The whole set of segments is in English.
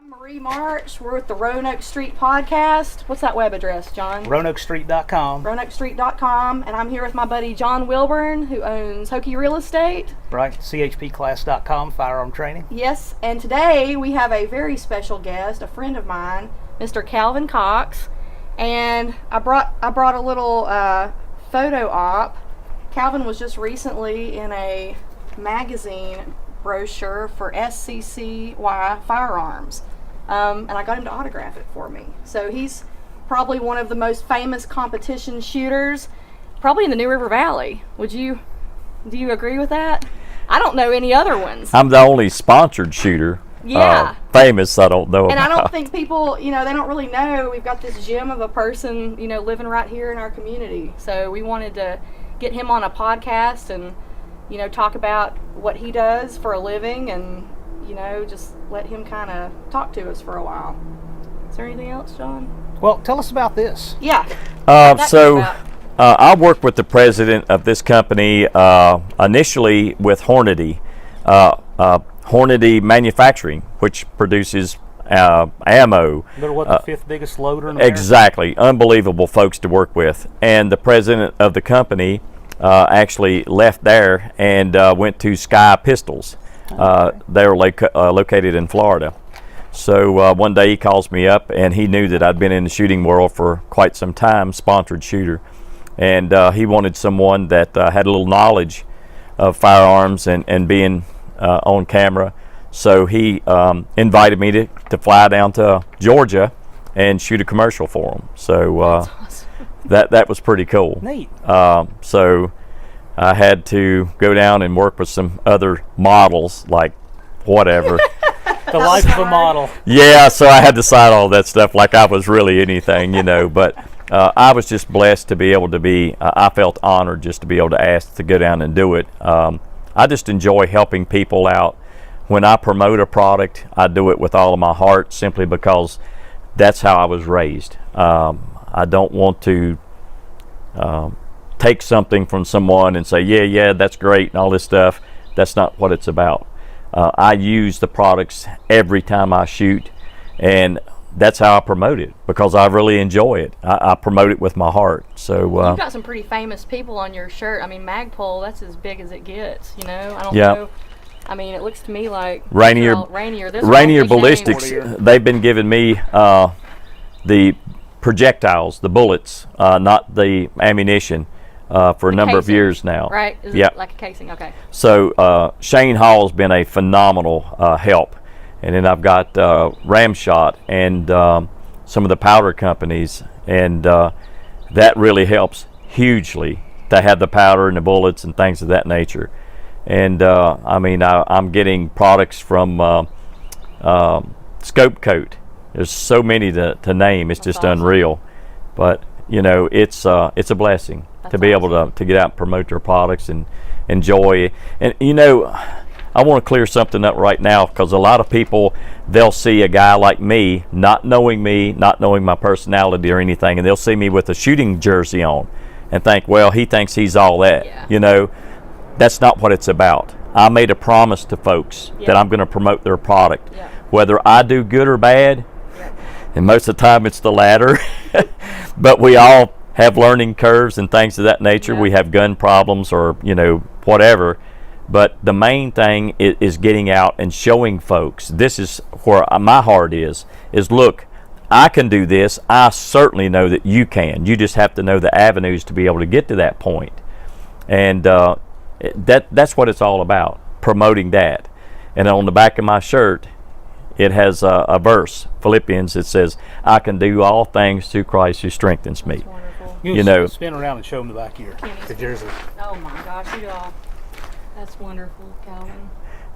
I'm Marie March. We're with the Roanoke Street Podcast. What's that web address, John? RoanokeStreet.com. RoanokeStreet.com. And I'm here with my buddy John Wilburn, who owns Hokie Real Estate. Right, CHPClass.com, firearm training. Yes, and today we have a very special guest, a friend of mine, Mr. Calvin Cox. And I brought a little photo op. Calvin was just recently in a magazine brochure for SCCY Firearms, and I got him to autograph it for me. So he's probably one of the most famous competition shooters, probably in the New River Valley. Do you agree with that? I don't know any other ones. I'm the only sponsored shooter. Yeah. Famous, I don't know and about. I don't think people, they don't really know we've got this gem of a person, living right here in our community. So we wanted to get him on a podcast and talk about what he does for a living and, just let him kind of talk to us for a while. Is there anything else, John? Well, tell us about this. Yeah. I work with the president of this company, initially with Hornady Manufacturing, which produces ammo. They're the fifth biggest loader in America? Exactly. Unbelievable folks to work with. And the president of the company actually left there and went to Sky Pistols. They're located in Florida. So one day he calls me up, and he knew that I'd been in the shooting world for quite some time, sponsored shooter. And he wanted someone that had a little knowledge of firearms and being on camera. So he invited me to fly down to Georgia and shoot a commercial for him. So That's awesome. that was pretty cool. Neat. So I had to go down and work with some other models, like whatever. The life of a model. Yeah, so I had to sign all that stuff like I was really anything, But I was just blessed to be able to be, I felt honored just to be able to ask to go down and do it. I just enjoy helping people out. When I promote a product, I do it with all of my heart, simply because that's how I was raised. I don't want to take something from someone and say, yeah, that's great and all this stuff. That's not what it's about. I use the products every time I shoot, and that's how I promote it, because I really enjoy it. I promote it with my heart. So you've got some pretty famous people on your shirt. I mean, Magpul, that's as big as it gets. I don't yeah. know. I mean, it looks to me like Rainier Ballistics. They've been giving me the projectiles, the bullets, not the ammunition, for a number of years now. Right? Is it like a casing? Okay. So Shane Hall's been a phenomenal help. And then I've got Ramshot and some of the powder companies, and that really helps hugely to have the powder and the bullets and things of that nature. And I'm getting products from Scope Coat. There's so many to name. It's That's just awesome. Unreal. But it's a blessing to be able to get out and promote their products and enjoy. And I want to clear something up right now, because a lot of people, they'll see a guy like me, not knowing my personality or anything, and they'll see me with a shooting jersey on and think, well, he thinks he's all that. Yeah. That's not what it's about. I made a promise to folks that I'm going to promote their product, whether I do good or bad, and most of the time it's the latter. But we all have learning curves and things of that nature. We have gun problems or whatever. But the main thing is getting out and showing folks. This is where my heart is look, I can do this. I certainly know that you can. You just have to know the avenues to be able to get to that point. And that's what it's all about, promoting that. And on the back of my shirt, it has a verse, Philippians. It says, I can do all things through Christ who strengthens me. That's wonderful. You spin around and show them the back here. The jersey. Oh my gosh, that's wonderful, Calvin.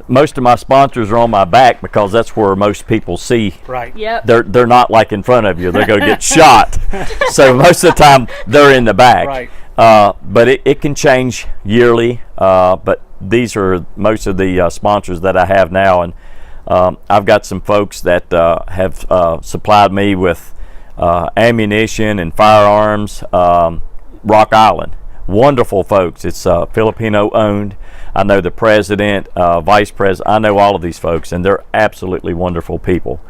Most of my sponsors are on my back, because that's where most people see. Right. Yep. They're not like in front of you. They're going to get shot. So most of the time they're in the back. Right. But it can change yearly. But these are most of the sponsors that I have now, and I've got some folks that have supplied me with ammunition and firearms. Rock Island, wonderful folks. It's Filipino owned. I know the president, vice president. I know all of these folks, and they're absolutely wonderful people.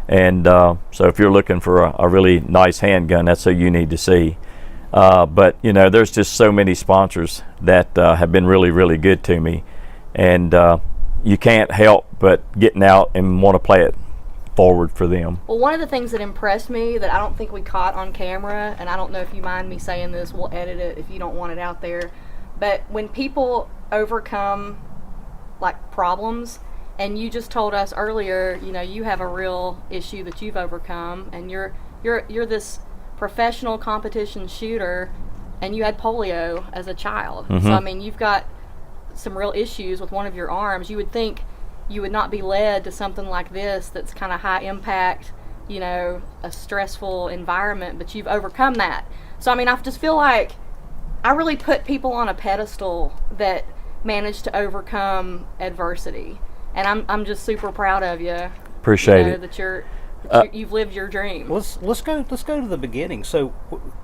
And so if you're looking for a really nice handgun, that's who you need to see. But you know, there's just so many sponsors that have been really, really good to me, and you can't help but getting out and want to play it forward for them. Well, one of the things that impressed me that I don't think we caught on camera, and I don't know if you mind me saying this, we'll edit it if you don't want it out there, but when people overcome like problems, and you just told us earlier, you know, you have a real issue that you've overcome, and you're this professional competition shooter, and you had polio as a child. Mm-hmm. So I mean, you've got some real issues with one of your arms. You would think you would not be led to something like this that's kind of high impact, you know, a stressful environment, but you've overcome that. So I mean, I just feel like I really put people on a pedestal that managed to overcome adversity, and I'm just super proud of you. Appreciate it. That you've lived your dream. Let's go to the beginning. So,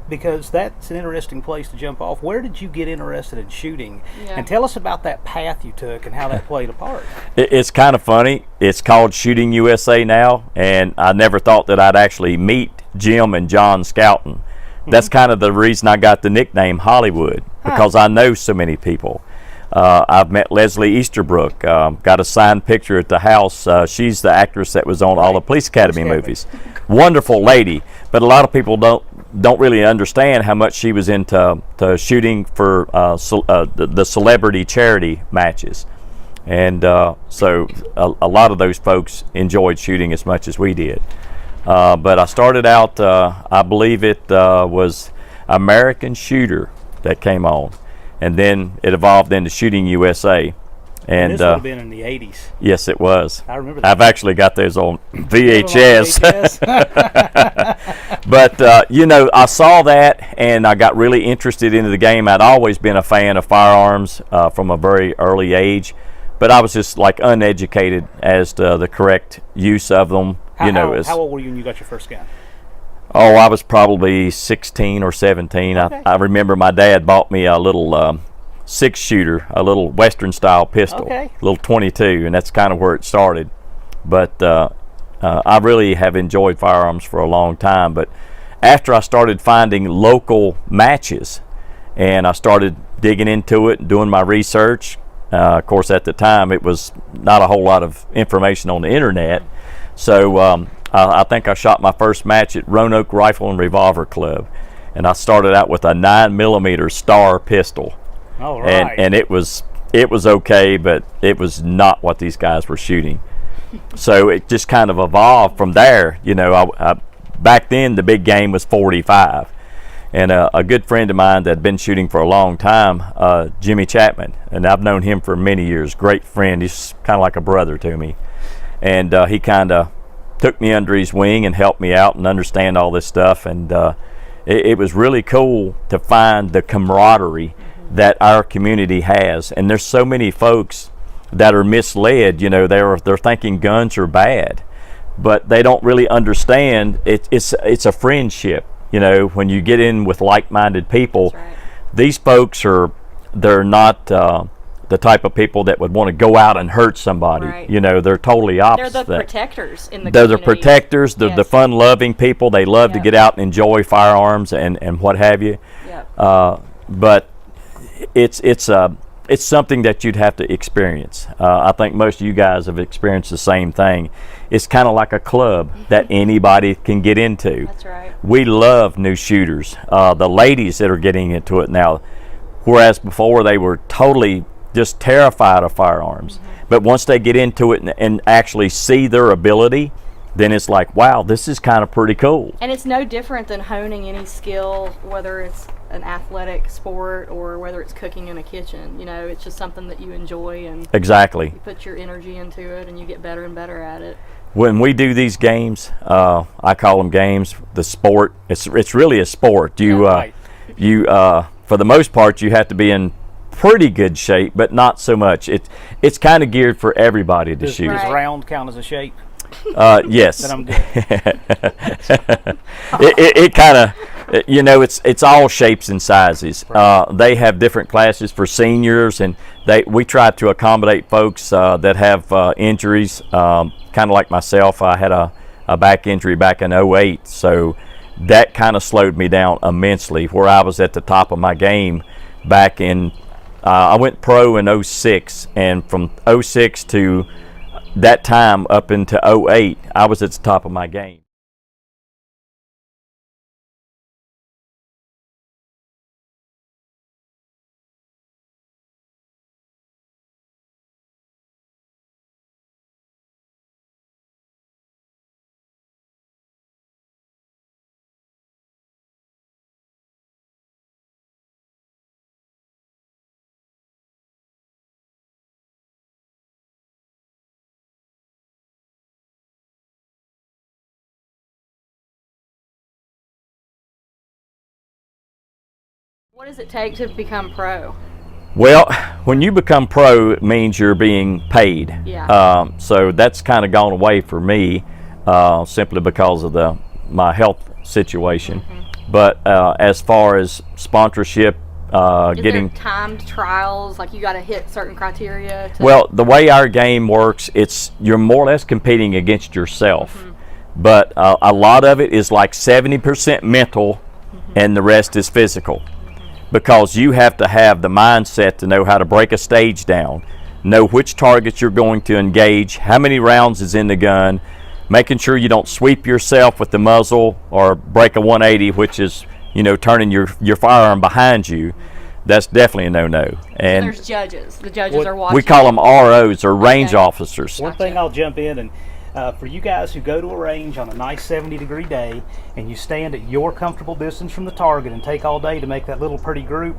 because that's an interesting place to jump off. Where did you get interested in shooting? Yeah. And tell us about that path you took and how that played a part. It's kind of funny. It's called Shooting USA now, and I never thought that I'd actually meet Jim and John Scouten. That's kind of the reason I got the nickname Hollywood, because I know so many people. I've met Leslie Easterbrook, got a signed picture at the house. She's the actress that was on all the Police Academy movies. Wonderful lady, but a lot of people don't really understand how much she was into shooting for the celebrity charity matches. And so a lot of those folks enjoyed shooting as much as we did. But I started out, I believe it was American Shooter that came on. And then it evolved into Shooting USA. And this would have been in the 80s. Yes, it was. I remember that. I've actually got those on VHS. But, you know, I saw that and I got really interested into the game. I'd always been a fan of firearms from a very early age. But I was just like uneducated as to the correct use of them. How old were you when you got your first gun? Oh, I was probably 16 or 17. Okay. I remember my dad bought me a little 6-shooter, a little Western-style pistol, a little 22, and that's kind of where it started. But I really have enjoyed firearms for a long time. But after I started finding local matches, and I started digging into it and doing my research, of course, at the time, it was not a whole lot of information on the internet. So I think I shot my first match at Roanoke Rifle and Revolver Club, and I started out with a 9mm Star pistol. All right. And it was okay, but it was not what these guys were shooting. So it just kind of evolved from there. You know, back then the big game was 45, and a good friend of mine that had been shooting for a long time, Jimmy Chapman, and I've known him for many years. Great friend. He's kind of like a brother to me, and he kind of took me under his wing and helped me out and understand all this stuff. And it was really cool to find the camaraderie that our community has. And there's so many folks that are misled. You know, they're thinking guns are bad, but they don't really understand it's a friendship. You know, when you get in with like-minded people, these folks they're not the type of people that would want to go out and hurt somebody. Right. You know, they're totally opposite. They're the protectors in the They're community. the protectors. They're the fun-loving people. They love to get out and enjoy firearms and what have you. But it's something that you'd have to experience. I think most of you guys have experienced the same thing. It's kind of like a club that anybody can get into. That's right. We love new shooters. The ladies that are getting into it now, whereas before they were totally just terrified of firearms. But once they get into it and actually see their ability, then it's like, wow, this is kind of pretty cool. And it's no different than honing any skill, whether it's an athletic sport or whether it's cooking in a kitchen. You know, it's just something that you enjoy, and exactly, you put your energy into it and you get better and better at it. When we do these games, I call them games, the sport, it's really a sport. You for the most part, you have to be in pretty good shape, but not so much. It's kind of geared for everybody to shoot. Does round count as a shape? Yes. Then I'm good. it kind of, you know, it's all shapes and sizes. They have different classes for seniors, and we try to accommodate folks that have injuries. Kind of like myself, I had a a back injury back in '08. So that kind of slowed me down immensely, where I was at the top of my game back in I went pro in '06, and from '06 to that time up into '08, I was at the top of my game. What does it take to become pro? Well, when you become pro, it means you're being paid. Yeah. So that's kind of gone away for me, simply because of my health situation. But as far as sponsorship, Is getting there timed trials, like you got to hit certain criteria? Well, the way our game works, you're more or less competing against yourself. But a lot of it is like 70% mental, and the rest is physical. Because you have to have the mindset to know how to break a stage down, know which targets you're going to engage, how many rounds is in the gun, making sure you don't sweep yourself with the muzzle or break a 180, which is, turning your firearm behind you. That's definitely a no-no. And there's judges. The judges are watching. we call them ROs, or range officers. One thing I'll jump in and for you guys who go to a range on a nice 70-degree day and you stand at your comfortable distance from the target and take all day to make that little pretty group,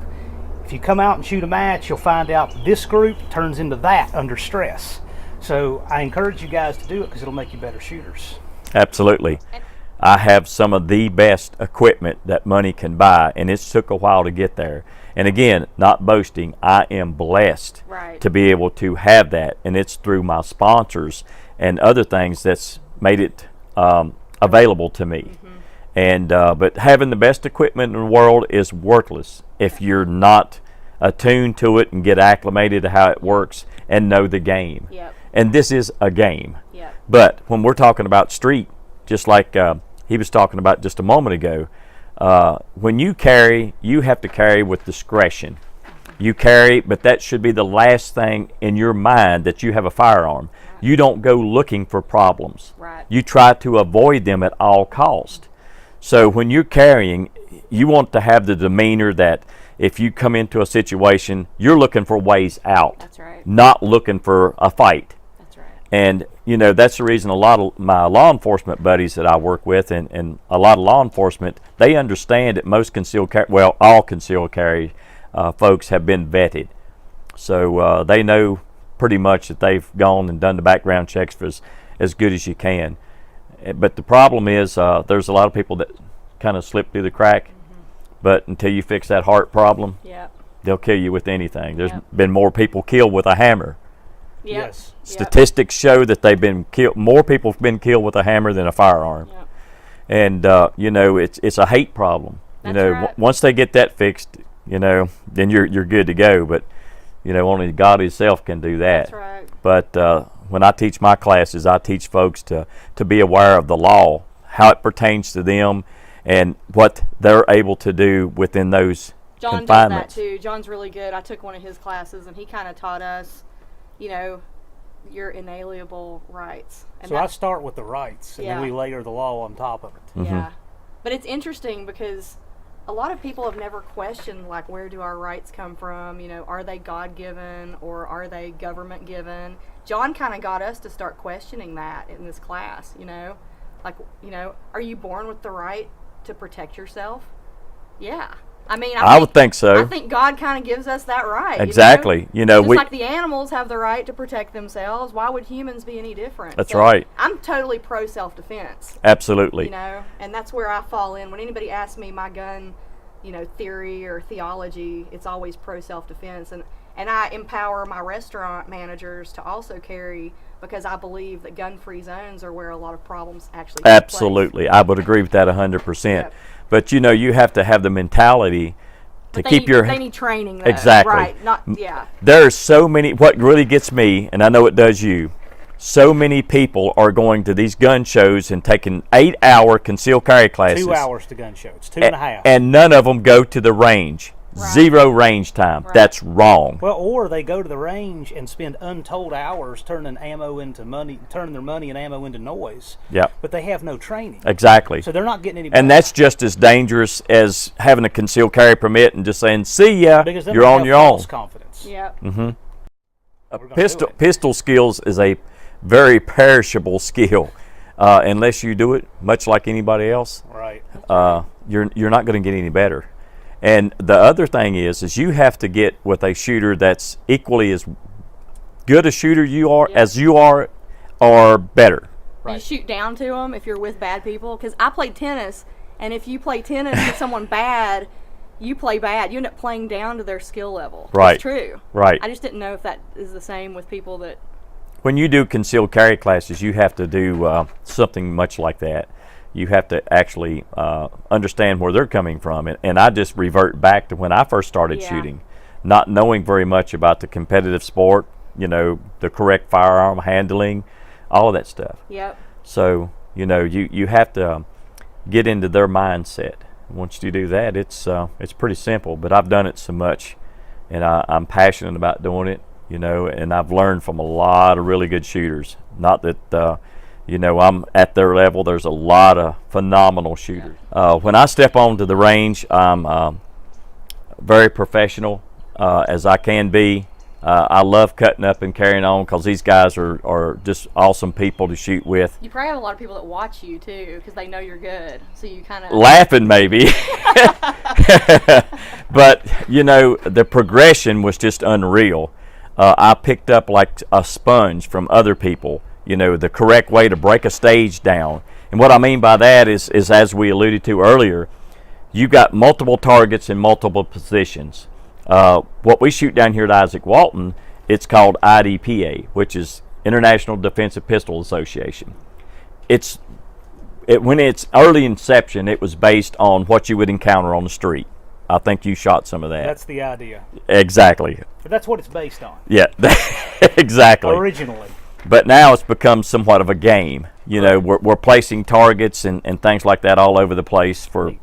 if you come out and shoot a match, you'll find out this group turns into that under stress. So I encourage you guys to do it because it'll make you better shooters. Absolutely. I have some of the best equipment that money can buy, and it's took a while to get there. And again, not boasting, I am blessed to be able to have that, and it's through my sponsors and other things that's made it available to me. And but having the best equipment in the world is worthless if you're not attuned to it and get acclimated to how it works and know the game. And this is a game. But when we're talking about street, just like he was talking about just a moment ago, when you carry, you have to carry with discretion. You carry, but that should be the last thing in your mind, that you have a firearm. You don't go looking for problems. You try to avoid them at all cost. So when you're carrying, you want to have the demeanor that if you come into a situation, you're looking for ways out. Not looking for a fight. And that's the reason a lot of my law enforcement buddies that I work with, and a lot of law enforcement, they understand that most concealed carry, well, all concealed carry folks have been vetted. So they know pretty much that they've gone and done the background checks for as good as you can. But the problem is there's a lot of people that kind of slip through the crack, but until you fix that heart problem, they'll kill you with anything. There's been more people killed with a hammer. Yes. Statistics show that they've been killed. More people have been killed with a hammer than a firearm. And it's a hate problem. Once they get that fixed, then you're good to go. But only God Himself can do that. But when I teach my classes, I teach folks to be aware of the law, how it pertains to them, and what they're able to do within those confinements. John does that too. John's really good. I took one of his classes, and he kind of taught us, your inalienable rights. And so I start with the rights, and then we layer the law on top of it. Yeah. But it's interesting because a lot of people have never questioned, like, where do our rights come from? Are they God-given or are they government-given? John kind of got us to start questioning that in this class, Like, are you born with the right to protect yourself? Yeah. I would think so. I think God kind of gives us that right. Exactly. Just like the animals have the right to protect themselves, why would humans be any different? That's right. I'm totally pro self-defense. Absolutely. And that's where I fall in. When anybody asks me my gun, theory or theology, it's always pro self-defense. And I empower my restaurant managers to also carry, because I believe that gun-free zones are where a lot of problems actually take Absolutely. place. I would agree with that 100%. But you have to have the mentality to keep your. They need training, though. Exactly. Right. There's so many. What really gets me, and I know it does you, so many people are going to these gun shows and taking 8-hour concealed carry classes. 2 hours to gun show. It's 2.5. And none of them go to the range. Right. 0 range time. Right. That's wrong. Well, or they go to the range and spend untold hours turning ammo into money, turning their money and ammo into noise. Yep. But they have no training. Exactly. So they're not getting any better. And that's just as dangerous as having a concealed carry permit and just saying, "See ya, because then you're they on have your own." false confidence. Yep. Mm-hmm. We're gonna do it. Pistol skills is a very perishable skill. Unless you do it much like anybody else, Right. you're not going to get any better. And the other thing is you have to get with a shooter that's equally as good a shooter you are as you are, or better. Right. You shoot down to them if you're with bad people. Because I played tennis, and if you play tennis with someone bad, you play bad. You end up playing down to their skill level. Right. It's true. Right. I just didn't know if that is the same with people that. When you do concealed carry classes, you have to do something much like that. You have to actually understand where they're coming from. And I just revert back to when I first started shooting, not knowing very much about the competitive sport, the correct firearm handling, all of that stuff. Yep. So, you have to get into their mindset. Once you do that, it's pretty simple. But I've done it so much, and I'm passionate about doing it, and I've learned from a lot of really good shooters. Not that, I'm at their level. There's a lot of phenomenal shooters. When I step onto the range, I'm very professional as I can be. I love cutting up and carrying on because these guys are just awesome people to shoot with. You probably have a lot of people that watch you too because they know you're good. So you kind of laughing maybe. But the progression was just unreal. I picked up like a sponge from other people, the correct way to break a stage down. And what I mean by that is as we alluded to earlier, you got multiple targets in multiple positions. What we shoot down here at Isaac Walton, it's called IDPA, which is International Defensive Pistol Association. When its early inception, it was based on what you would encounter on the street. I think you shot some of that. That's the idea. Exactly. But that's what it's based on. Yeah, exactly. Originally. But now it's become somewhat of a game. We're placing targets and things like that all over the place for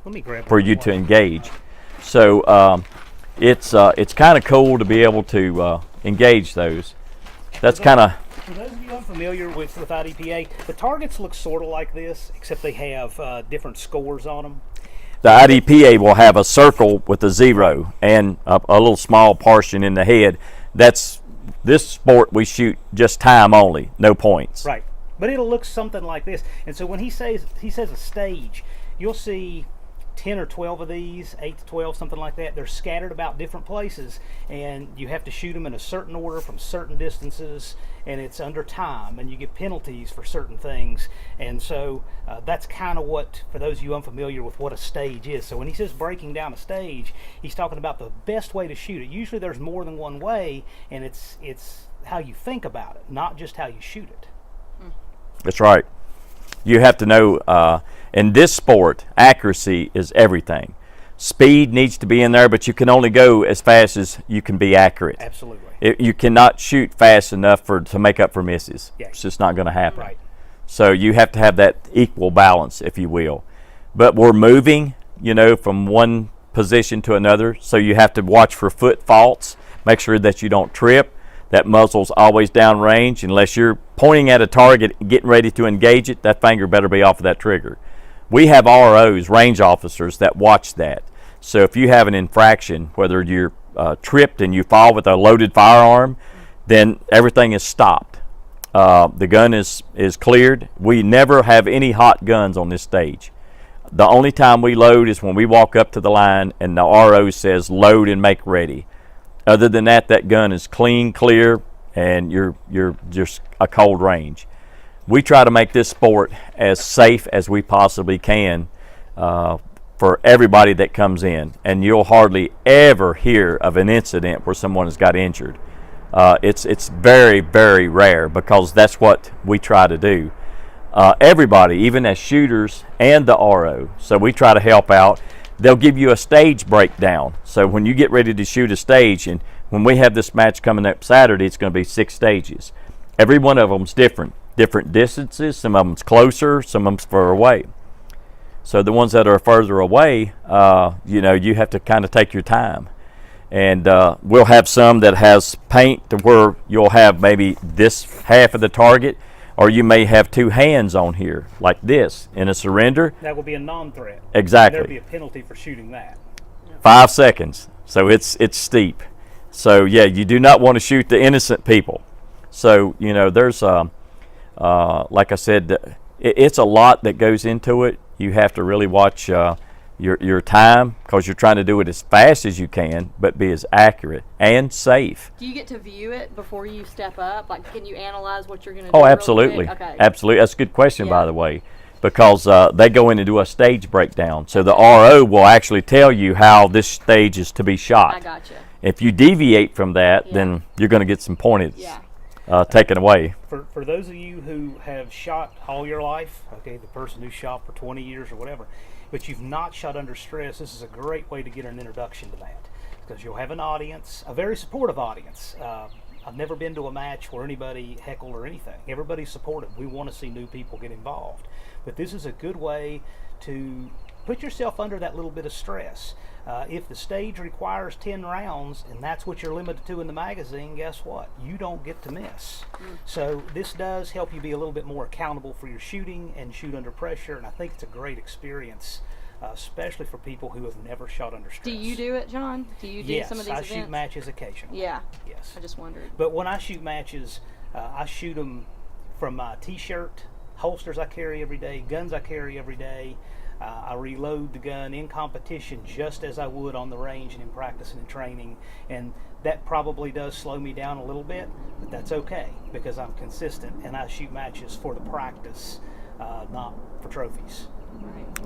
you to engage. So it's kind of cool to be able to engage those. That's kind of. For those of you unfamiliar with IDPA, the targets look sort of like this, except they have different scores on them. The IDPA will have a circle with a 0 and a little small portion in the head. This sport we shoot just time only, no points. Right, but it'll look something like this. And so when he says a stage, you'll see 10 or 12 of these, 8 to 12, something like that. They're scattered about different places, and you have to shoot them in a certain order from certain distances, and it's under time, and you get penalties for certain things. And so that's kind of what, for those of you unfamiliar with what a stage is. So when he says breaking down a stage, he's talking about the best way to shoot it. Usually there's more than one way, and it's how you think about it, not just how you shoot it. That's right. You have to know, in this sport, accuracy is everything. Speed needs to be in there, but you can only go as fast as you can be accurate. Absolutely. You cannot shoot fast enough to make up for misses. Yeah. It's just not going to happen. Right. So you have to have that equal balance, if you will. But we're moving, from one position to another, so you have to watch for foot faults. Make sure that you don't trip. That muzzle's always downrange. Unless you're pointing at a target, getting ready to engage it, that finger better be off of that trigger. We have ROs, range officers, that watch that. So if you have an infraction, whether you're tripped and you fall with a loaded firearm, then everything is stopped. The gun is cleared. We never have any hot guns on this stage. The only time we load is when we walk up to the line and the RO says load and make ready. Other than that, that gun is clean, clear, and you're just a cold range. We try to make this sport as safe as we possibly can for everybody that comes in, and you'll hardly ever hear of an incident where someone has got injured. It's very, very rare because that's what we try to do. Everybody, even as shooters and the RO, so we try to help out. They'll give you a stage breakdown. So when you get ready to shoot a stage, and when we have this match coming up Saturday, it's going to be 6 stages. every one of them's different distances. Some of them's closer, some of them's further away. So the ones that are further away, you have to kind of take your time. And we'll have some that has paint to where you'll have maybe this half of the target, or you may have two hands on here like this in a surrender. That will be a non-threat. Exactly. There'll be a penalty for shooting that. 5 seconds. So it's steep. So yeah, you do not want to shoot the innocent people. So there's like I said, it's a lot that goes into it. You have to really watch your time, because you're trying to do it as fast as you can, but be as accurate and safe. Do you get to view it before you step up? Like, can you analyze what you're going to do? Oh, absolutely. Okay. Absolutely. That's a good question, by the way, because they go in and do a stage breakdown. So the RO will actually tell you how this stage is to be shot. I gotcha. If you deviate from that, then you're going to get some points taken away. For those of you who have shot all your life, okay, the person who shot for 20 years or whatever, but you've not shot under stress, this is a great way to get an introduction to that, because you'll have an audience, a very supportive audience. I've never been to a match where anybody heckled or anything. Everybody's supportive. We want to see new people get involved. But this is a good way to put yourself under that little bit of stress. If the stage requires 10 rounds and that's what you're limited to in the magazine, guess what? You don't get to miss. So this does help you be a little bit more accountable for your shooting and shoot under pressure, and I think it's a great experience, especially for people who have never shot under stress. Do you do it, John? Do you do some of these events? Yes, I shoot matches occasionally. Yeah. Yes. I just wondered. But when I shoot matches, I shoot them from my t-shirt, holsters I carry every day, guns I carry every day. I reload the gun in competition just as I would on the range and in practice and in training, and that probably does slow me down a little bit, but that's okay because I'm consistent and I shoot matches for the practice, not for trophies.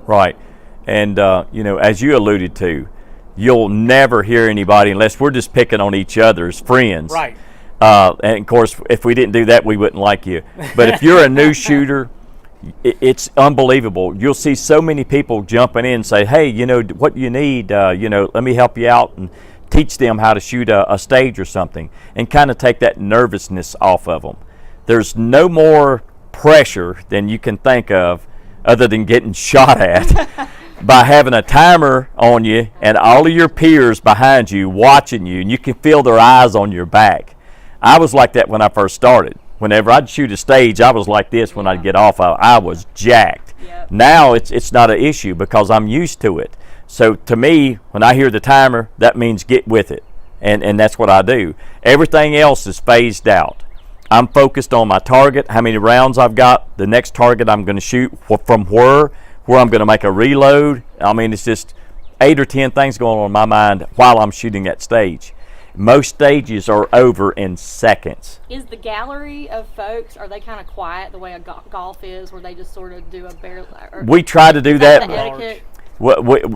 Right. And as you alluded to, you'll never hear anybody, unless we're just picking on each other's friends. Right. And of course, if we didn't do that, we wouldn't like you. But if you're a new shooter, it's unbelievable. You'll see so many people jumping in and say, hey, what you need, let me help you out, and teach them how to shoot a stage or something, and kind of take that nervousness off of them. There's no more pressure than you can think of other than getting shot at by having a timer on you and all of your peers behind you watching you, and you can feel their eyes on your back. I was like that when I first started. Whenever I'd shoot a stage, I was like this when I'd get off. I was jacked. Yep. Now it's not an issue because I'm used to it. So to me, when I hear the timer, that means get with it. And that's what I do. Everything else is phased out. I'm focused on my target, how many rounds I've got, the next target I'm going to shoot, from where I'm going to make a reload. I mean, it's just 8 or 10 things going on in my mind while I'm shooting that stage. Most stages are over in seconds. Is the gallery of folks, are they kind of quiet the way a golf is, where they just sort of do a bare... We try to do that. The etiquette?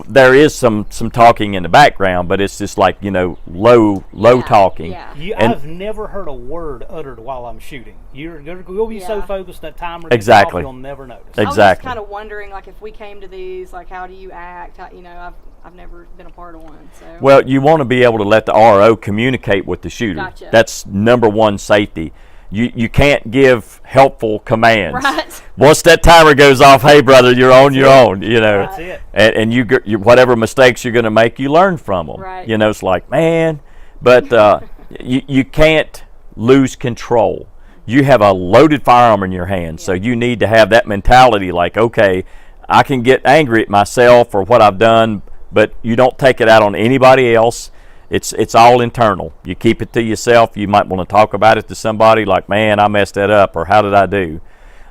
There is some talking in the background, but it's just like, low talking. Yeah. I've never heard a word uttered while I'm shooting. You'll be so focused that timer exactly. You'll never notice. Exactly. I was just kind of wondering, like, if we came to these, like, how do you act? I've never been a part of one. So. Well, you want to be able to let the RO communicate with the shooter. Gotcha. That's number one safety. You can't give helpful commands. Right. Once that timer goes off, hey brother, you're on your own. That's it. And you whatever mistakes you're going to make, you learn from them. Right. It's like, man, but you can't lose control. You have a loaded firearm in your hand, so you need to have that mentality. Like, okay, I can get angry at myself for what I've done, but you don't take it out on anybody else. It's all internal. You keep it to yourself. You might want to talk about it to somebody, like, man, I messed that up, or how did I do?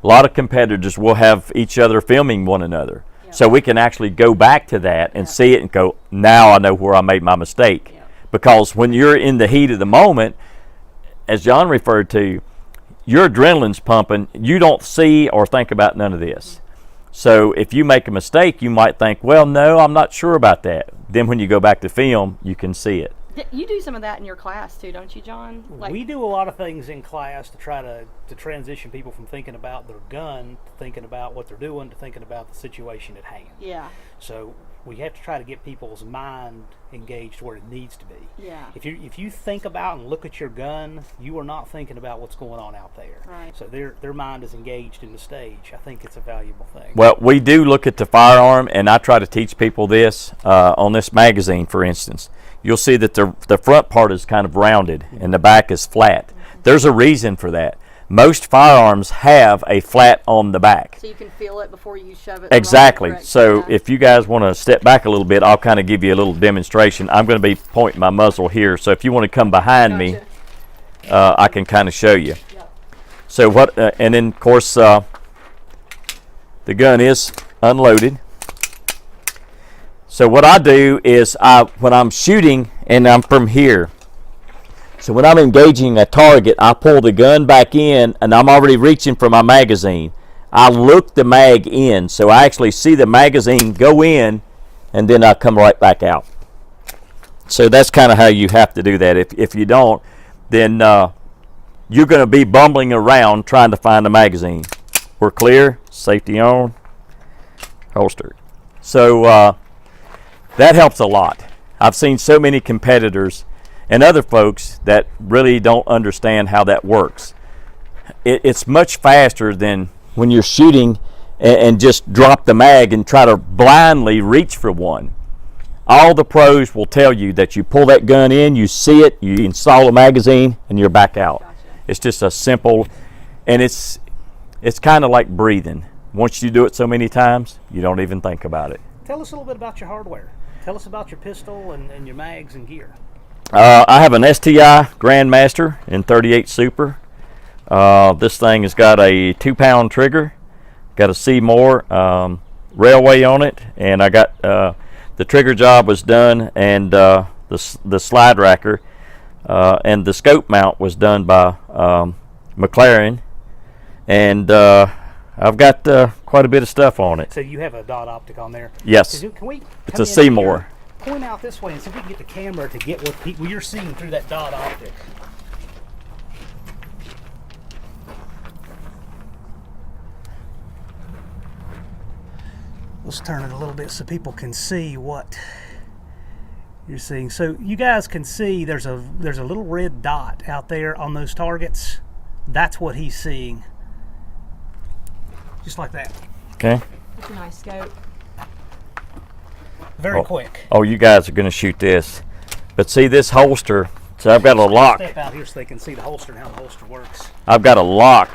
A lot of competitors will have each other filming one another. Yeah. So we can actually go back to that and see it and go, now I know where I made my mistake. Yeah. Because when you're in the heat of the moment, as John referred to, your adrenaline's pumping. You don't see or think about none of this. So if you make a mistake, you might think, well, no, I'm not sure about that. Then when you go back to film, you can see it. You do some of that in your class too, don't you, John? We do a lot of things in class to try to transition people from thinking about their gun to thinking about what they're doing to thinking about the situation at hand. Yeah. So we have to try to get people's mind engaged where it needs to be. Yeah. If you think about and look at your gun, you are not thinking about what's going on out there. Right. So their mind is engaged in the stage. I think it's a valuable thing. Well, we do look at the firearm, and I try to teach people this on this magazine, for instance. You'll see that the front part is kind of rounded and the back is flat. There's a reason for that. Most firearms have a flat on the back. So you can feel it before you shove it. Exactly. So if you guys want to step back a little bit, I'll kind of give you a little demonstration. I'm going to be pointing my muzzle here, so if you want to come behind me, I can kind of show you. Yep. So what? And then of course the gun is unloaded. So what I do is when I'm shooting and I'm from here, so when I'm engaging a target, I pull the gun back in and I'm already reaching for my magazine. I look the mag in, so I actually see the magazine go in and then I come right back out. So that's kind of how you have to do that. If you don't, then you're going to be bumbling around trying to find the magazine. We're clear, safety on, holstered. So that helps a lot. I've seen so many competitors and other folks that really don't understand how that works. It's much faster than when you're shooting and just drop the mag and try to blindly reach for one. All the pros will tell you that you pull that gun in, you see it, you install a magazine, and you're back out. Gotcha. It's just a simple, and it's kind of like breathing. Once you do it so many times, you don't even think about it. Tell us a little bit about your hardware. Tell us about your pistol and your mags and gear. I have an STI Grandmaster in 38 Super. This thing has got a 2-pound trigger, got a Seymour railway on it, and I got the trigger job was done, and the slide racker and the scope mount was done by McLaren, and I've got quite a bit of stuff on it. So you have a dot optic on there? Yes. Can we it's a Seymour. Point out this way and see if we can get the camera to get what you're seeing through that dot optic. Let's turn it a little bit so people can see what you're seeing. So you guys can see there's a little red dot out there on those targets. That's what he's seeing. Just like that. Okay. That's a nice scope. Very quick. Oh, you guys are going to shoot this. But see this holster, so I've got a lock. Step out here so they can see the holster and how the holster works. I've got a lock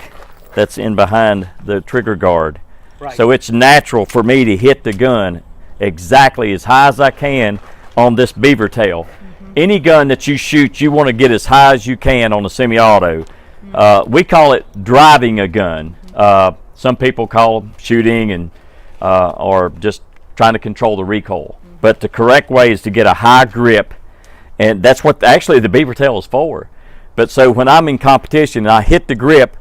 that's in behind the trigger guard. Right. So it's natural for me to hit the gun exactly as high as I can on this beaver tail. Any gun that you shoot, you want to get as high as you can on a semi-auto. We call it driving a gun. Some people call shooting and or just trying to control the recoil. But the correct way is to get a high grip, and that's what actually the beaver tail is for. But so when I'm in competition and I hit the grip,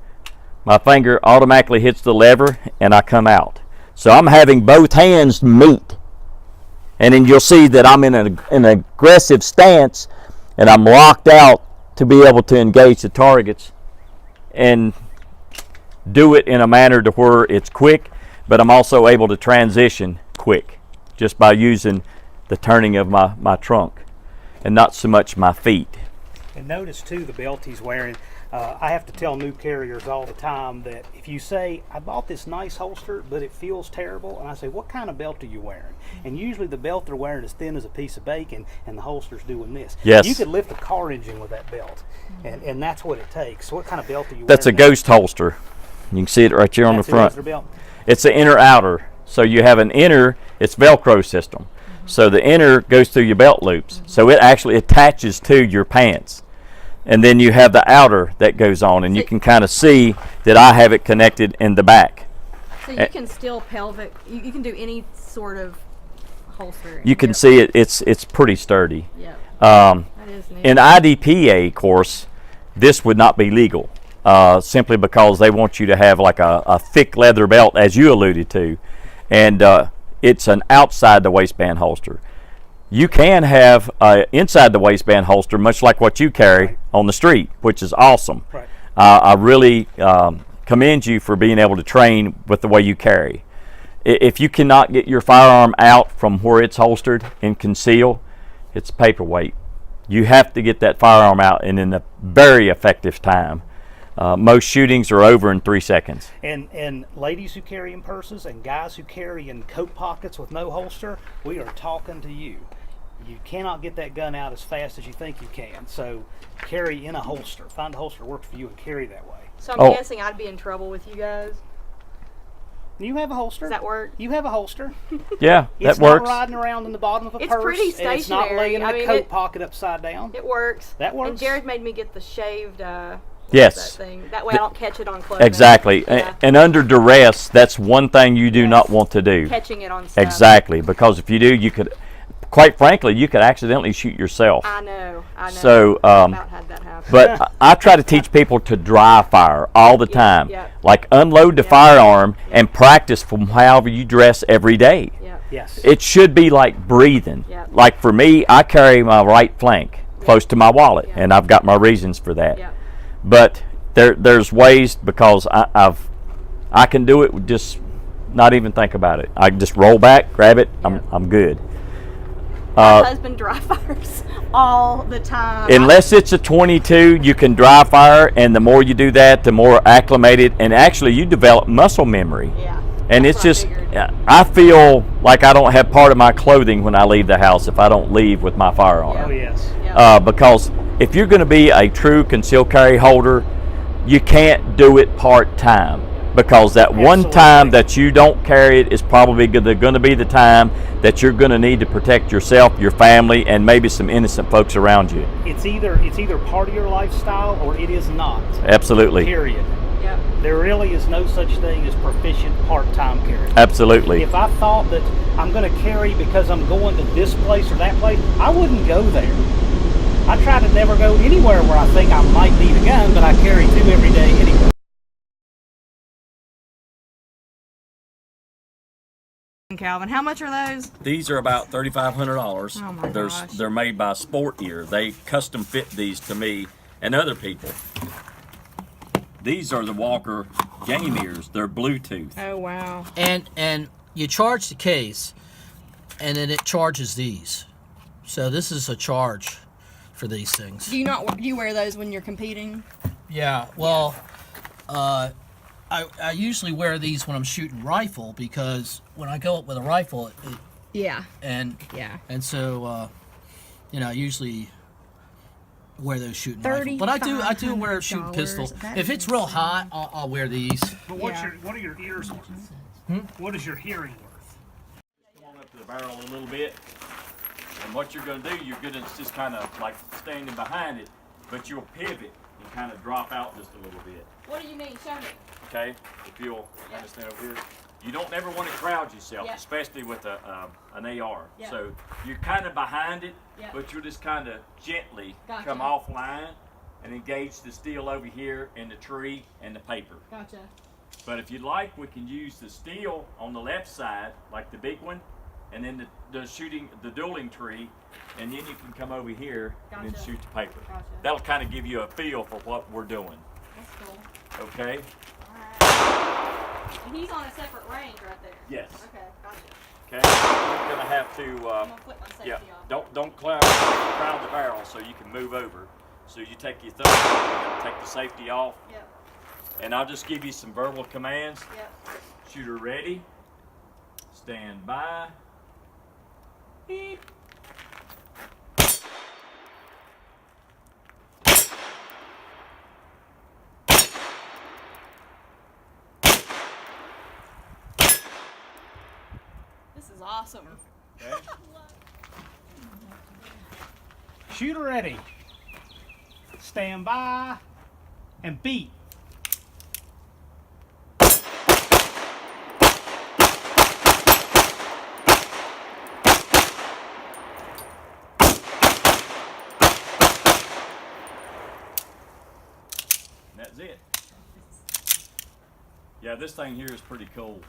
my finger automatically hits the lever and I come out. So I'm having both hands meet, and then you'll see that I'm in an aggressive stance and I'm locked out to be able to engage the targets and do it in a manner to where it's quick, but I'm also able to transition quick just by using the turning of my trunk and not so much my feet. And notice too the belt he's wearing. I have to tell new carriers all the time that if you say, I bought this nice holster, but it feels terrible, and I say, what kind of belt are you wearing? And usually the belt they're wearing is thin as a piece of bacon, and the holster's doing this. Yes. You could lift a car engine with that belt, and that's what it takes. So what kind of belt are you That's a wearing? ghost holster. You can see it right here on the front. That's a belt. It's the inner outer. So you have an inner, it's Velcro system. So the inner goes through your belt loops. So it actually attaches to your pants. And then you have the outer that goes on, and you can kind of see that I have it connected in the back. So you can still pelvic, you can do any sort of holster. You can see it's pretty sturdy. Yeah. That is neat. In IDPA course, this would not be legal, simply because they want you to have like a thick leather belt, as you alluded to, and it's an outside the waistband holster. You can have inside the waistband holster, much like what you carry on the street, which is awesome. Right. I really commend you for being able to train with the way you carry. If you cannot get your firearm out from where it's holstered and concealed, it's paperweight. You have to get that firearm out and in a very effective time. Most shootings are over in 3 seconds. And ladies who carry in purses and guys who carry in coat pockets with no holster, we are talking to you. You cannot get that gun out as fast as you think you can. So carry in a holster. Find a holster that works for you and carry that way. So I'm guessing I'd be in trouble with you guys. You have a holster. Does that work? You have a holster. Yeah, that it's works. It's not riding around in the bottom of a it's purse. Pretty stationary. And it's not laying in a coat pocket upside down. It works. That works. And Jared made me get the shaved yes. that thing. That way I don't catch it on clothing. Exactly. Yeah. And under duress, that's one thing you do not want to do. Catching it on stuff. Exactly, because if you do, you could, quite frankly, you could accidentally shoot yourself. I know. So, about had that happen. but I try to teach people to dry fire all the time. Yeah. Like unload the firearm and practice from however you dress every day. Yeah. Yes. It should be like breathing. Yeah. Like for me, I carry my right flank close to my wallet, and I've got my reasons for that. Yeah. But there's ways, because I can do it with just not even think about it. I just roll back, grab it, I'm good. My husband dry fires all the time. Unless it's a 22, you can dry fire, and the more you do that, the more acclimated, and actually you develop muscle memory. Yeah. And it's just, I feel like I don't have part of my clothing when I leave the house if I don't leave with my firearm. Oh, yes. Because if you're going to be a true concealed carry holder, you can't do it part-time, because that one time that you don't carry it is probably going to be the time that you're going to need to protect yourself, your family, and maybe some innocent folks around you. It's either part of your lifestyle or it is not. Absolutely. Period. Yep. There really is no such thing as proficient part-time carry. Absolutely. If I thought that I'm going to carry because I'm going to this place or that place, I wouldn't go there. I try to never go anywhere where I think I might need a gun, but I carry two every day anyway. Calvin, how much are those? These are about $3,500. Oh my gosh. They're made by Sport Ear. They custom fit these to me and other people. These are the Walker game ears. They're Bluetooth. Oh wow. And you charge the case, and then it charges these. So this is a charge for these things. Do you wear those when you're competing? Yeah. Well, I usually wear these when I'm shooting rifle, because when I go up with a rifle, and so I usually wear those shooting rifle. But I do wear a shooting pistol. If it's real hot, I'll wear these. But what are your ears worth? What is your hearing worth? Come on up to the barrel a little bit, and what you're going to do, you're going to just kind of like standing behind it, but you'll pivot and kind of drop out just a little bit. What do you mean? Show me. Okay, if you'll understand over here. You don't ever want to crowd yourself, especially with an AR. So you're kind of behind it, but you'll just kind of gently come offline and engage the steel over here in the tree and the paper. Gotcha. But if you'd like, we can use the steel on the left side, like the big one, and then the dueling tree, and then you can come over here and then shoot the paper. Gotcha. That'll kind of give you a feel for what we're doing. That's cool. Okay? And he's on a separate range right there. Yes. Okay, gotcha. Okay, you're gonna have to, I'm gonna flip my safety off. don't crowd the barrel so you can move over. So you take your thumb, take the safety off, and I'll just give you some verbal commands. Shooter ready, stand by, beep. This is awesome. Okay. Shooter ready. Stand by and beat. And that's it. Yeah, this thing here is pretty cool.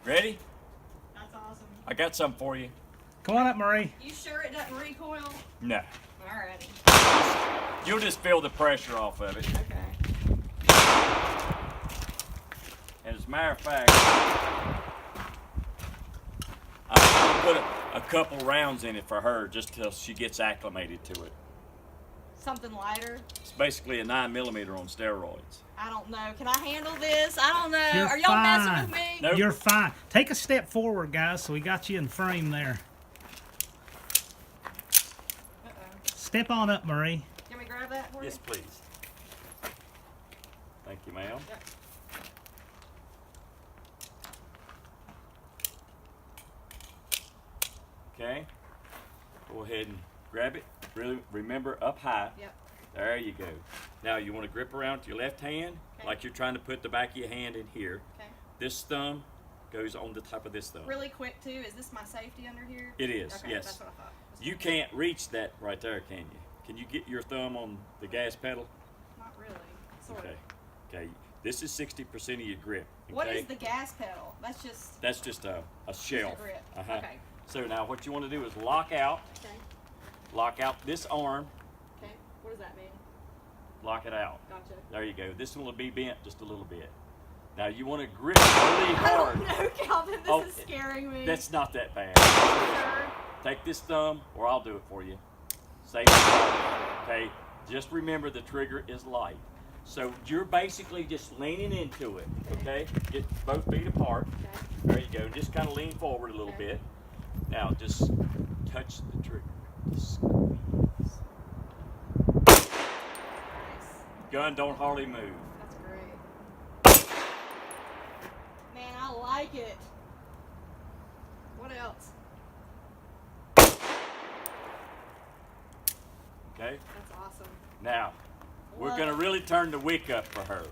Ready? That's awesome. I got something for you. Come on up, Marie. You sure it doesn't recoil? No. Alrighty. You'll just feel the pressure off of it. Okay. And as a matter of fact, I'm going to put a couple rounds in it for her just till she gets acclimated to it. Something lighter? It's basically a 9mm on steroids. I don't know. Can I handle this? I don't know. You're Are y'all fine. messing with me? Nope. You're fine. Take a step forward, guys, so we got you in frame there. Step on up, Marie. Can we grab that for you? Yes, please. Thank you, ma'am. Yep. Okay. Go ahead and grab it. Really remember up high. Yep. There you go. Now you want to grip around with your left hand Okay. like you're trying to put the back of your hand in here. Okay. This thumb goes on the top of this thumb. Really quick too. Is this my safety under here? It is, Okay, yes. That's what I thought. You can't reach that right there, can you? Can you get your thumb on the gas pedal? Not really. Sort Okay. of. Okay. This is 60% of your grip. Okay? What is the gas pedal? That's just That's just a shelf. grip. Uh-huh. Okay. So now what you want to do is lock out this arm, Okay. What does that mean? lock it out. Gotcha. There you go. This one will be bent just a little bit. Now you want to grip really hard. No, Calvin, this Oh, is scaring me. That's not that bad. Sure. Take this thumb, or I'll do it for you. Same thing. Okay. Just remember the trigger is light. So you're basically just leaning into it. Okay. Get both feet apart. Okay. There you go. Just kind of lean forward a little Okay. bit. Now just touch the trigger. Just squeeze. Nice. Gun don't hardly move. That's great. Man, I like it. What else? Okay. That's awesome. Now we're Love gonna it. really turn the wick up for her.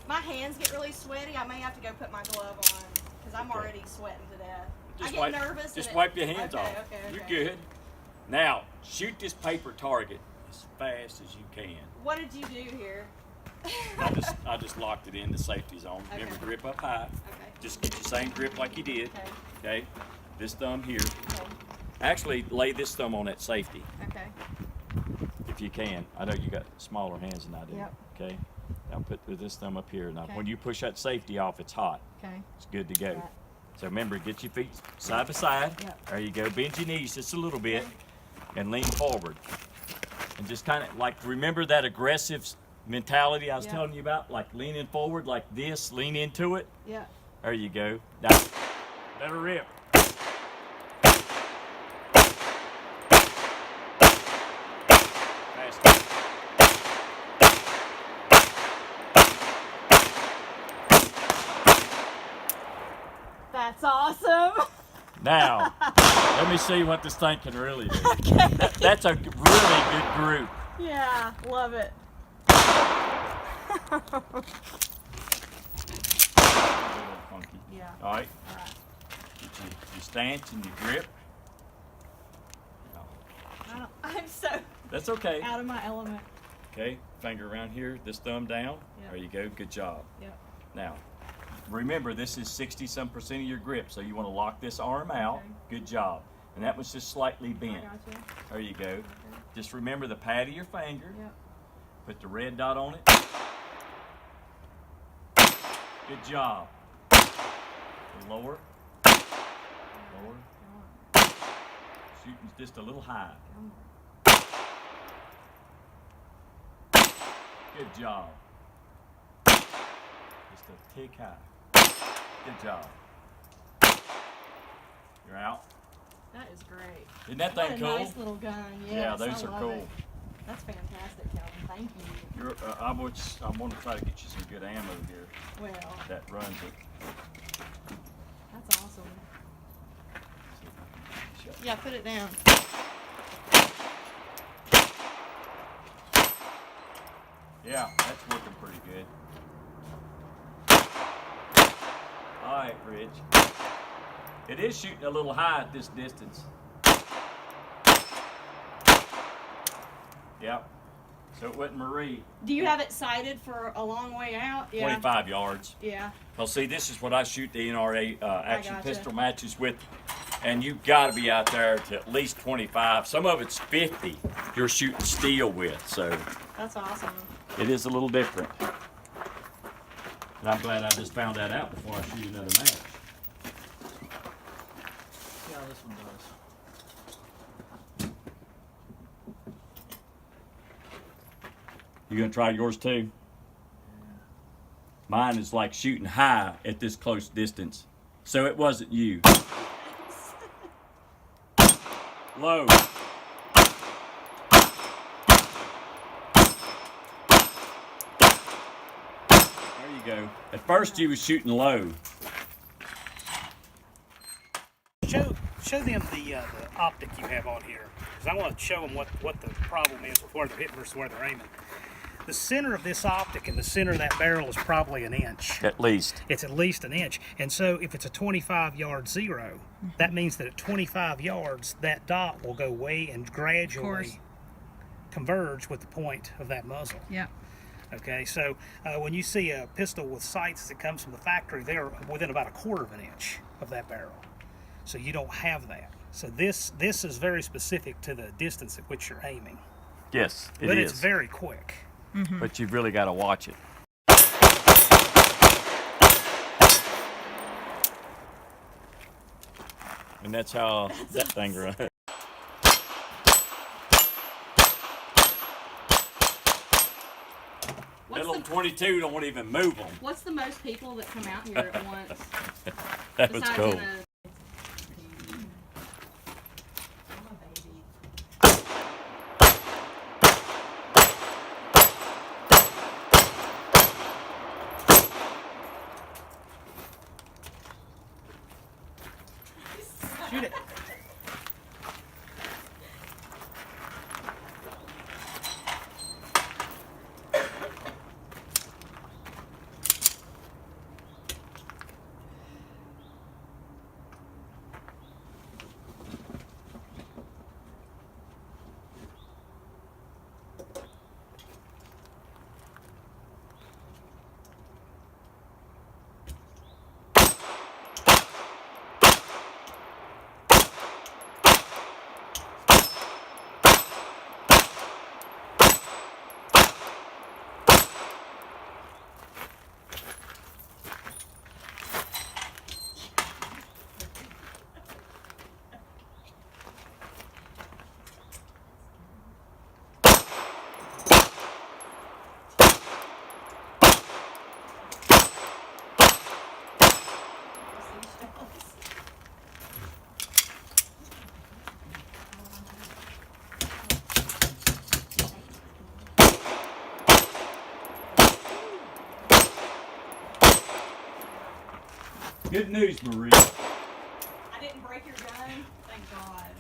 My hands get really sweaty. I may have to go put my glove on because I'm Okay. already sweating to death. I Just get wipe, nervous. just and wipe your hands okay, off. Okay, okay. You're good. Now shoot this paper target as fast as you can. What did you do here? I just locked it in the safety zone. Remember, Okay. grip up high. Okay. Just get your same grip like you did. Okay. Okay. This thumb here. Okay. Actually, lay this thumb on that safety Okay. if you can. I know you got smaller hands than I do. Yep. Okay. Now put this thumb up here. Now Okay. when you push that safety off, it's hot. Okay. It's good to go. Right. So remember, get your feet side by side. Yep. There you go. Bend your knees just a little bit and lean forward. And just kind of like remember that aggressive mentality I was Yep. telling you about, like leaning forward like this, lean into it. Yeah. There you go. Now, let her rip. Faster. That's awesome. Now, let me see what this thing can really do. That's a really good group. Yeah, love it. A little funky. Yeah. All right. All right. Get your stance and your grip. I'm so That's okay. out of my element. Okay, finger around here, this thumb down. Yep. There you go. Good job. Yep. Now, remember this is 60-some% of your grip, so you want to lock this arm out. Okay. Good job. And that was just slightly I bent. gotcha. There you go. Just remember the pad of your finger. Yep. Put the red dot on it. Good job. Lower. Lower. Shooting just a little high. Good job. Just a tick high. Good job. You're out. That is great. Isn't that What thing a cool? nice little gun. Yes, Yeah, those I are love cool. it. That's fantastic, Calvin. Thank you. You're, I'm going to try to get you some good ammo here Well, that runs it. that's awesome. Yeah, put it down. Yeah, that's working pretty good. All right, Rich. It is shooting a little high at this distance. Yep. So it wasn't Marie. Do you have it sighted for a long way out? Yeah. 25 yards. Yeah. Well, see, this is what I shoot the NRA action gotcha. pistol matches with. And you've got to be out there to at least 25. Some of it's 50 you're shooting steel with. So That's awesome. it is a little different. And I'm glad I just found that out before I shoot another match. See how this one does. You gonna try yours too? Mine is like shooting high at this close distance. So it wasn't you. Low. There you go. At first you was shooting low. Show them the optic you have on here, because I want to show them what the problem is with where they're hitting versus where they're aiming. The center of this optic and the center of that barrel is probably an inch. At least. It's at least an inch. And so if it's a 25-yard zero, that means that at 25 yards, that dot will go way and gradually converge with the point of that muzzle. Yeah. Okay, so when you see a pistol with sights as it comes from the factory, they're within about a quarter of an inch of that barrel. So you don't have that. So this is very specific to the distance at which you're aiming. Yes, it is. But it's very quick. Mm-hmm. But you've really got to watch it. And that's how that thing runs. That little 22 don't even move them. What's the most people that come out here at once? That was cool. Shoot it. Good news, Marie. I didn't break your gun. Thank God.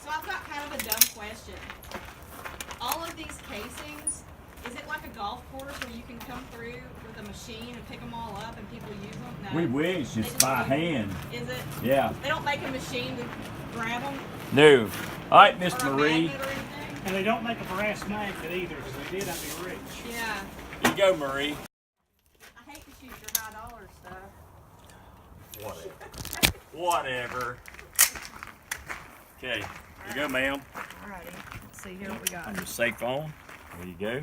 So I've got kind of a dumb question. All of these casings, is it like a golf course where you can come through with a machine and pick them all up and people use them? No. We wish just by hand. Is it? Yeah. They don't make a machine to grab them? No. All right, Miss Or a Marie. magnet or anything? And they don't make a brass magnet either, because if they did, I'd be rich. Yeah. Here you go, Marie. I hate to shoot your high dollar stuff. Whatever. Okay. Here you go, ma'am. Alrighty. Let's see here what we got. On your safe on. There you go.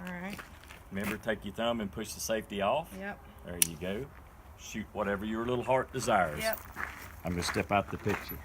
Alright. Remember, take your thumb and push the safety off. Yep. There you go. Shoot whatever your little heart desires. Yep. I'm going to step out the picture.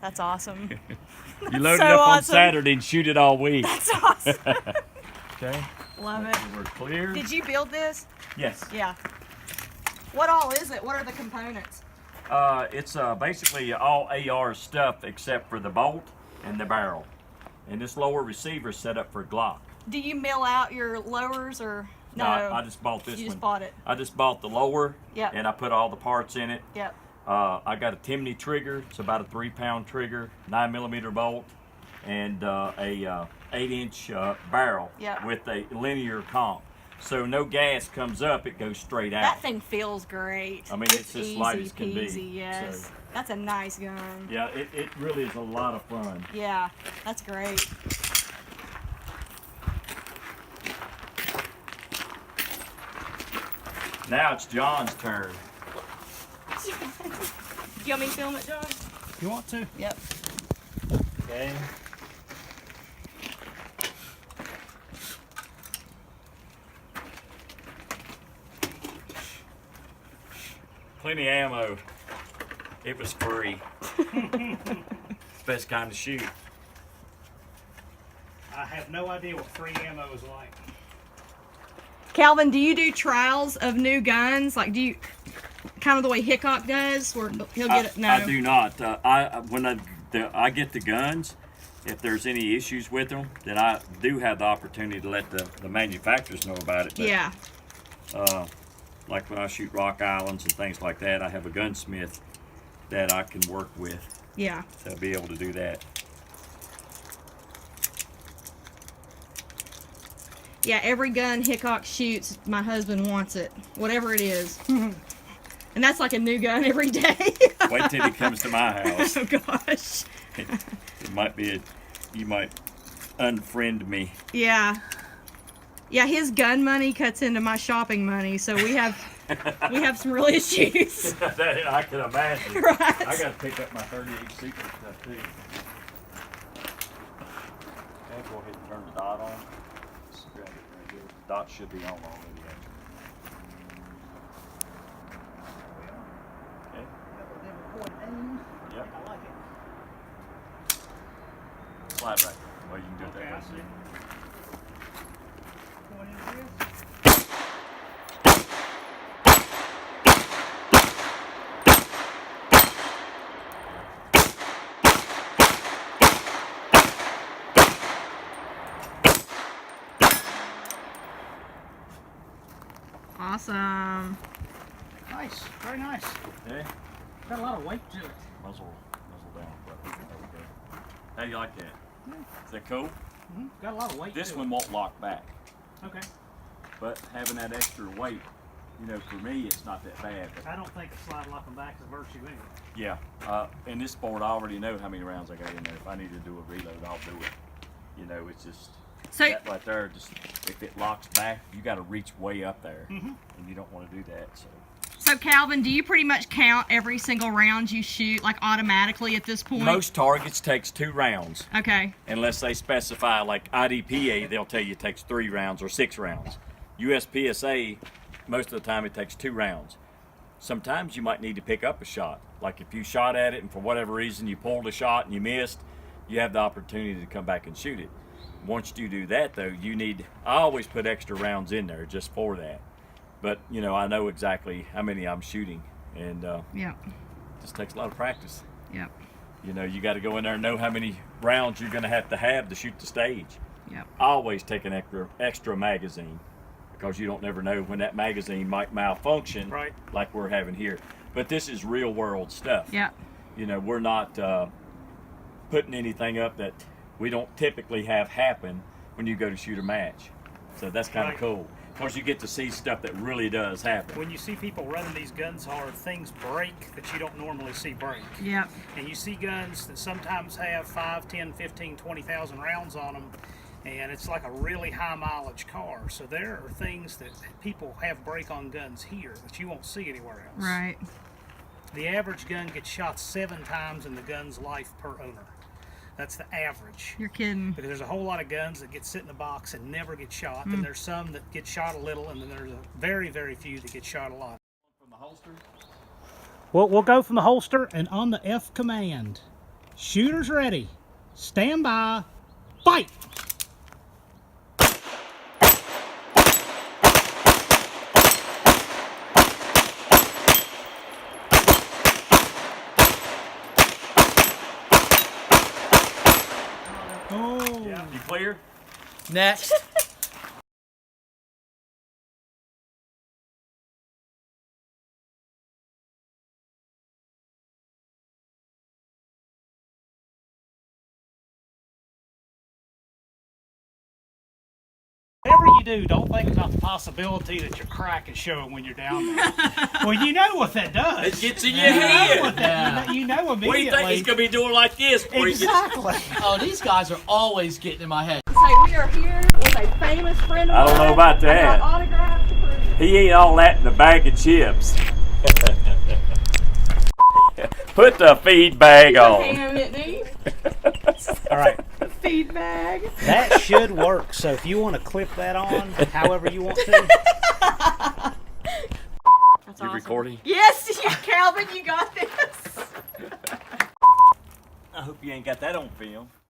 That's awesome. You load so it up on awesome. Saturday and shoot it all week. That's awesome. Okay. Love it. We're clear. Did you build this? Yes. Yeah. What all is it? What are the components? It's basically all AR stuff except for the bolt and the barrel. And this lower receiver is set up for Glock. Do you mill out your lowers or no? I just bought this one. You just bought it. I just bought the lower. Yep. And I put all the parts in it. Yep. I got a Timney trigger. It's about a 3-pound trigger, 9mm bolt, and a 8-inch barrel Yep. with a linear comp. So no gas comes up; it goes straight out. That thing feels great. I mean, it's as light as can be. Peasy, yes. So, that's a nice gun. yeah, it really is a lot of fun. Yeah, that's great. Now it's John's turn. Do you want me to film it, John? You want to? Yep. Okay. Plenty of ammo. It was free. Best kind to shoot. I have no idea what free ammo is like. Calvin, do you do trials of new guns? Like, do you kind of the way Hickok does, where he'll get it? No, I do not. When I get the guns, if there's any issues with them, then I do have the opportunity to let the manufacturers know about it. But, yeah. Like when I shoot Rock Islands and things like that, I have a gunsmith that I can work with Yeah. to be able to do that. Yeah, every gun Hickok shoots, my husband wants it, whatever it is. And that's like a new gun every day. Wait till he comes to my house. Oh gosh. It might be you might unfriend me. Yeah. Yeah, his gun money cuts into my shopping money, so we have some real issues. I can imagine. Right. I got to pick up my 38 Secret stuff too. Okay, go ahead and turn the dot on. Let's grab it right here. The dot should be on already. Okay. Yep. I like it. Slide right. Well, you can do it Okay, I that see. way. Going into this. Awesome. Nice, very nice. Okay. Got a lot of weight to it. Muzzle down. There we go. How do you like that? Is that cool? Got a lot of weight This to one won't lock back, it. Okay. but having that extra weight, you know, for me, it's not that bad. But I don't think the slide locking back is a virtue anyway. yeah, in this sport, I already know how many rounds I got in there. If I need to do a reload, I'll do it. You know, it's just So that right there. Just if it locks back, you got to reach way up there, and you don't want to do that. So Calvin, do you pretty much count every single round you shoot like automatically at this point? Most targets takes 2 rounds. Okay. Unless they specify, like IDPA, they'll tell you it takes 3 rounds or 6 rounds. USPSA, most of the time it takes 2 rounds. Sometimes you might need to pick up a shot. Like if you shot at it and for whatever reason you pulled a shot and you missed, you have the opportunity to come back and shoot it. Once you do that though, I always put extra rounds in there just for that. But you know, I know exactly how many I'm shooting, and Yeah. it just takes a lot of practice. Yep. You know, you got to go in there and know how many rounds you're going to have to shoot the stage. Yep. I always take an extra magazine because you don't never know when that magazine might malfunction, Right. like we're having here. But this is real world stuff. Yep. You know, we're not putting anything up that we don't typically have happen when you go to shoot a match. So that's kind of Right. cool. Of course, you get to see stuff that really does happen. When you see people running these guns hard, things break that you don't normally see break. Yep. And you see guns that sometimes have 5, 10, 15, 20,000 rounds on them, and it's like a really high mileage car. So there are things that people have break on guns here that you won't see anywhere else. Right. The average gun gets shot 7 times in the gun's life per owner. That's the average. You're kidding. Because there's a whole lot of guns that get sit in a box and never get shot. And there's some that get shot a little, and then there's a very, very few that get shot a lot. From the holster? We'll go from the holster, and on the F command, Shooters ready. Stand by. Fight! Oh. You clear? Next. Whatever you do, don't think about the possibility that your crack is showing when you're down there. Well, you know what that does. It gets in your You know head. what that, you know What do you immediately. think he's going to be doing like this? Before he gets- Exactly. Oh, these guys are always getting in my head. Say we are here with a famous friend of I don't know mine. about I that. got autographed to prove it. He ain't all that in a bag of chips. Put the feed bag on. Damn it, dude. All right. Feed bag. That should work. So if you want to clip that on, however you want to. That's You awesome. recording? Yes, Calvin, you got this. I hope you ain't got that on film.